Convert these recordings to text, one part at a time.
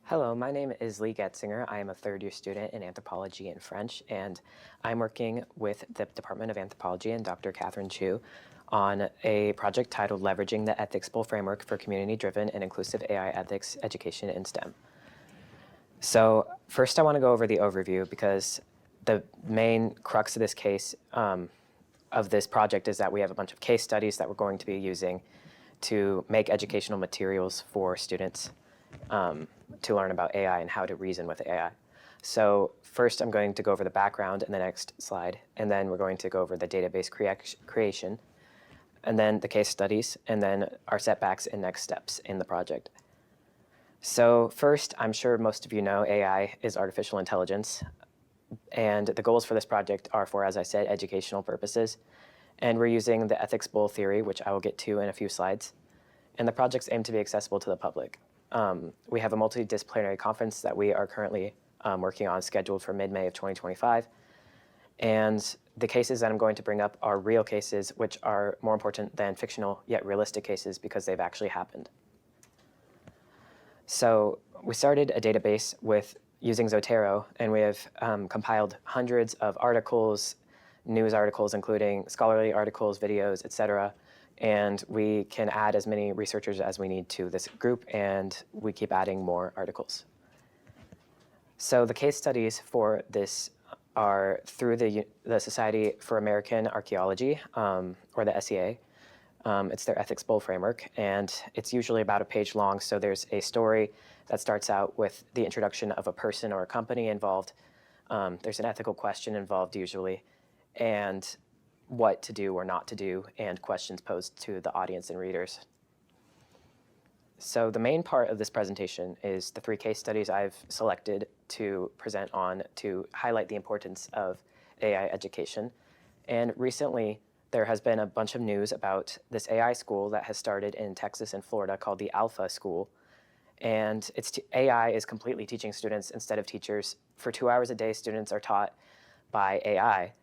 Hello, my name is Lee Goetzinger. I am a third-year student in Anthropology and French, and I'm working with the Department of Anthropology and Dr. Katherine Chiou on a project titled Leveraging the Ethics Bowl Framework for Community-Driven and Inclusive AI Ethics Education in STEM. So first I want to go over the overview because the main crux of this case, of this project, is that we have a bunch of case studies that we're going to be using to make educational materials for students to learn about AI and how to reason with AI. So first I'm going to go over the background in the next slide, and then we're going to go over the database creation, and then the case studies, and then our setbacks and next steps in the project. So first, I'm sure most of you know AI is artificial intelligence, and the goals for this project are for, as I said, educational purposes. And we're using the ethics bowl theory, which I will get to in a few slides. And the projects aim to be accessible to the public. We have a multidisciplinary conference that we are currently working on, scheduled for mid-May of 2025. And the cases that I'm going to bring up are real cases, which are more important than fictional yet realistic cases because they've actually happened. So we started a database with using Zotero, and we have compiled hundreds of articles, news articles, including scholarly articles, videos, etc. And we can add as many researchers as we need to this group, and we keep adding more articles. So the case studies for this are through the Society for American Archaeology, or the SEA. It's their ethics bowl framework, and it's usually about a page long. So there's a story that starts out with the introduction of a person or a company involved. There's an ethical question involved usually, and what to do or not to do, and questions posed to the audience and readers. So the main part of this presentation is the 3 case studies I've selected to present on to highlight the importance of AI education. And recently, there has been a bunch of news about this AI school that has started in Texas and Florida called the Alpha School. And AI is completely teaching students instead of teachers. For 2 hours a day, students are taught by AI.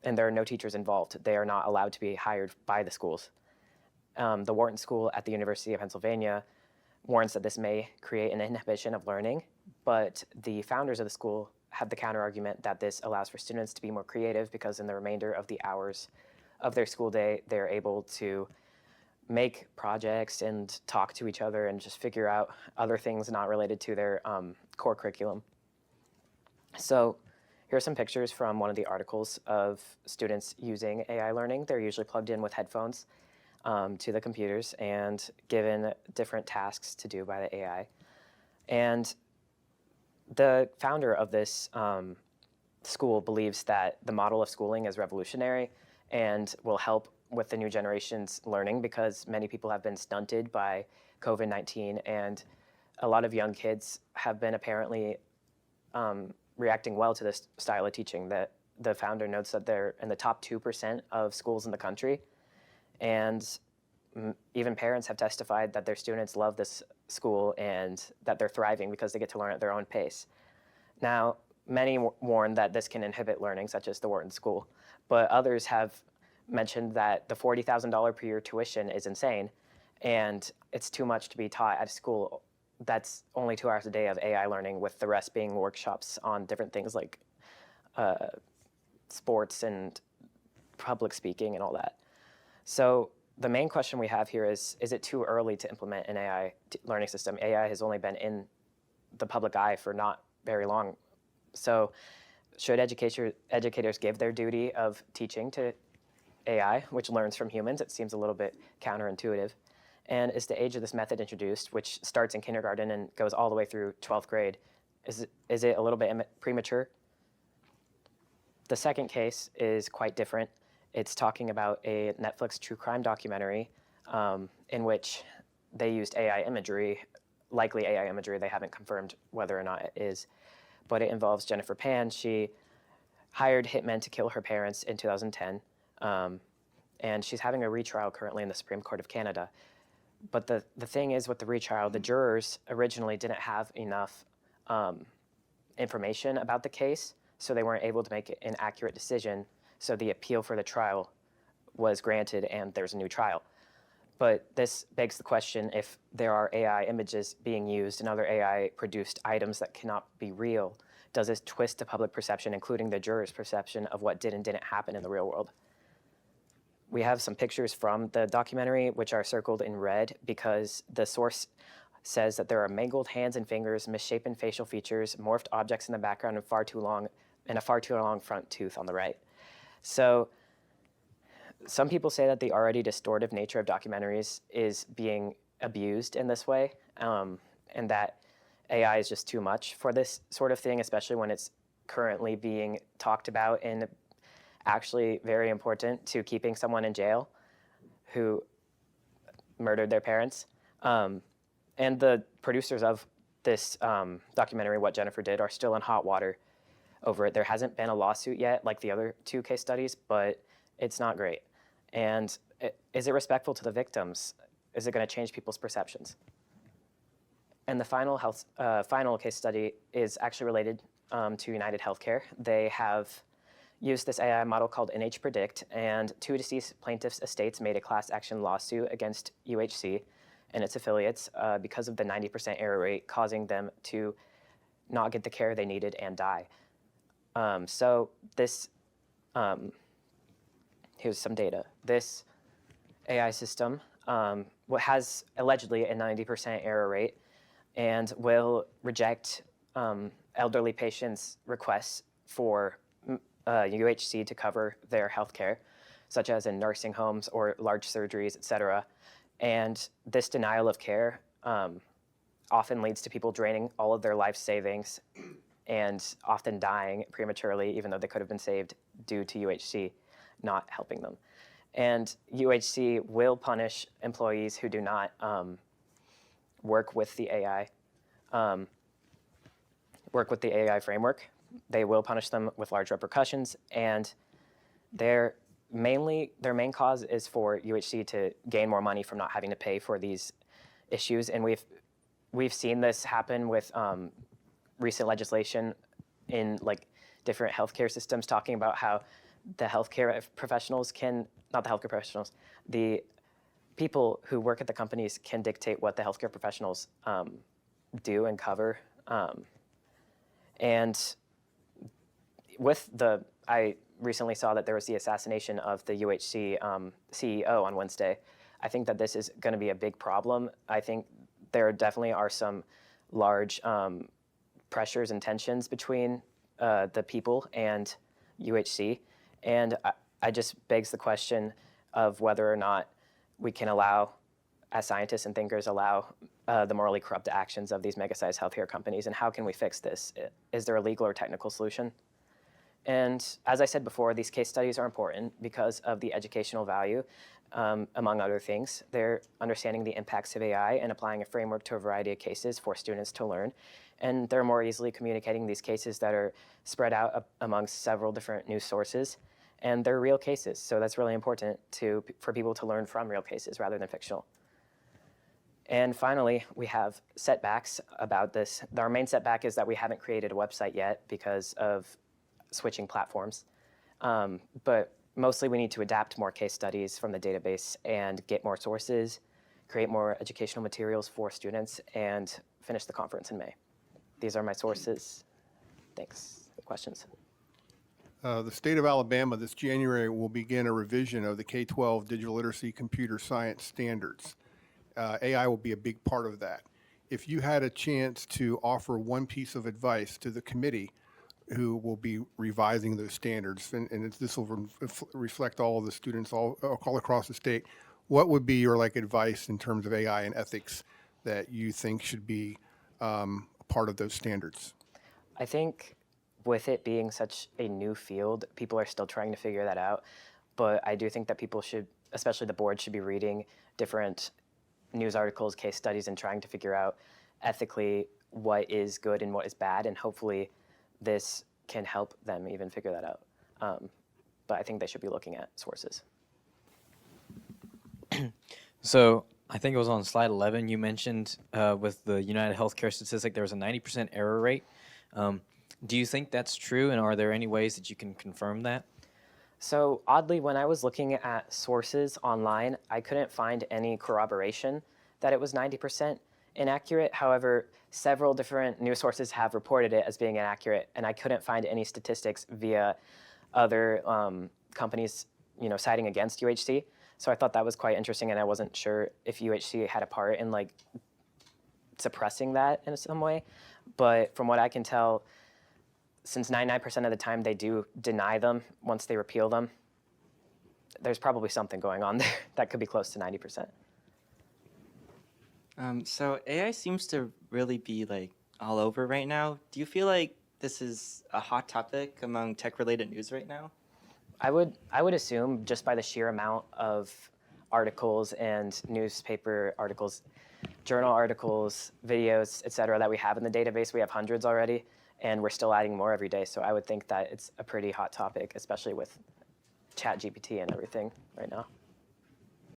And there are no teachers involved. They are not allowed to be hired by the schools. The Wharton School at the University of Pennsylvania warns that this may create an inhibition of learning, but the founders of the school have the counter-argument that this allows for students to be more creative because in the remainder of the hours of their school day, they're able to make projects and talk to each other and just figure out other things not related to their core curriculum. So here are some pictures from one of the articles of students using AI learning. They're usually plugged in with headphones to the computers and given different tasks to do by the AI. And the founder of this school believes that the model of schooling is revolutionary and will help with the new generation's learning because many people have been stunted by COVID-19, and a lot of young kids have been apparently reacting well to this style of teaching. That the founder notes that they're in the top 2% of schools in the country, and even parents have testified that their students love this school and that they're thriving because they get to learn at their own pace. Now, many warn that this can inhibit learning, such as the Wharton School, but others have mentioned that the $40,000 per year tuition is insane, and it's too much to be taught at a school that's only 2 hours a day of AI learning, with the rest being workshops on different things like sports and public speaking and all that. So the main question we have here is it too early to implement an AI learning system? AI has only been in the public eye for not very long. So should educators give their duty of teaching to AI, which learns from humans? It seems a little bit counterintuitive. And is the age of this method introduced, which starts in kindergarten and goes all the way through 12th grade, is it a little bit premature? The second case is quite different. It's talking about a Netflix true crime documentary in which they used AI imagery, likely AI imagery. They haven't confirmed whether or not it is, but it involves Jennifer Pan. She hired hitmen to kill her parents in 2010, and she's having a retrial currently in the Supreme Court of Canada. But the thing is, with the retrial, the jurors originally didn't have enough information about the case, so they weren't able to make an accurate decision. So the appeal for the trial was granted, and there's a new trial. But this begs the question, if there are AI images being used and other AI-produced items that cannot be real, does this twist the public perception, including the jurors' perception of what did and didn't happen in the real world? We have some pictures from the documentary, which are circled in red because the source says that there are mangled hands and fingers, misshapen facial features, morphed objects in the background, and a far too long front tooth on the right. So some people say that the already distortive nature of documentaries is being abused in this way, and that AI is just too much for this sort of thing, especially when it's currently being talked about and actually very important to keeping someone in jail who murdered their parents. And the producers of this documentary, What Jennifer Did, are still in hot water over it. There hasn't been a lawsuit yet, like the other two case studies, but it's not great. And is it respectful to the victims? Is it going to change people's perceptions? And the final case study is actually related to United Healthcare. They have used this AI model called NH-Predict, and two deceased plaintiffs' estates made a class action lawsuit against UHC and its affiliates because of the 90% error rate, causing them to not get the care they needed and die. So this, here's some data. This AI system has allegedly a 90% error rate and will reject elderly patients' requests for UHC to cover their health care, such as in nursing homes or large surgeries, et cetera. And this denial of care often leads to people draining all of their life savings and often dying prematurely, even though they could have been saved due to UHC not helping them. And UHC will punish employees who do not work with the AI framework. They will punish them with large repercussions, and their main cause is for UHC to gain more money from not having to pay for these issues. And we've seen this happen with recent legislation in like different healthcare systems, talking about how the healthcare professionals the people who work at the companies can dictate what the healthcare professionals do and cover. And I recently saw that there was the assassination of the UHC CEO on Wednesday. I think that this is going to be a big problem. I think there definitely are some large pressures and tensions between the people and UHC. And I just begs the question of whether or not we can allow, as scientists and thinkers, allow the morally corrupt actions of these mega-sized healthcare companies, and how can we fix this? Is there a legal or technical solution? And as I said before, these case studies are important because of the educational value, among other things. They're understanding the impacts of AI and applying a framework to a variety of cases for students to learn. And they're more easily communicating these cases that are spread out amongst several different news sources. And they're real cases, so that's really important for people to learn from real cases rather than fictional. And finally, we have setbacks about this. Our main setback is that we haven't created a website yet because of switching platforms. But mostly we need to adapt more case studies from the database and get more sources, create more educational materials for students, and finish the conference in May. These are my sources. Thanks. Questions? The state of Alabama this January will begin a revision of the K-12 digital literacy computer science standards. AI will be a big part of that. If you had a chance to offer one piece of advice to the committee who will be revising those standards, and this will reflect all of the students all across the state, what would be your advice in terms of AI and ethics that you think should be a part of those standards? I think with it being such a new field, people are still trying to figure that out. But I do think that people should, especially the board, should be reading different news articles, case studies, and trying to figure out ethically what is good and what is bad. And hopefully this can help them even figure that out. But I think they should be looking at sources. So I think it was on slide 11, you mentioned with the United Healthcare statistic, there was a 90% error rate. Do you think that's true, and are there any ways that you can confirm that? So oddly, when I was looking at sources online, I couldn't find any corroboration that it was 90% inaccurate. However, several different news sources have reported it as being inaccurate, and I couldn't find any statistics via other companies, citing against UHC. So I thought that was quite interesting, and I wasn't sure if UHC had a part in like suppressing that in some way. But from what I can tell, since 99% of the time they do deny them once they repeal them, there's probably something going on there that could be close to 90%. So AI seems to really be like all over right now. Do you feel like this is a hot topic among tech-related news right now? I would assume just by the sheer amount of articles and newspaper articles, journal articles, videos, et cetera, that we have in the database. We have hundreds already, and we're still adding more every day. So I would think that it's a pretty hot topic, especially with ChatGPT and everything right now.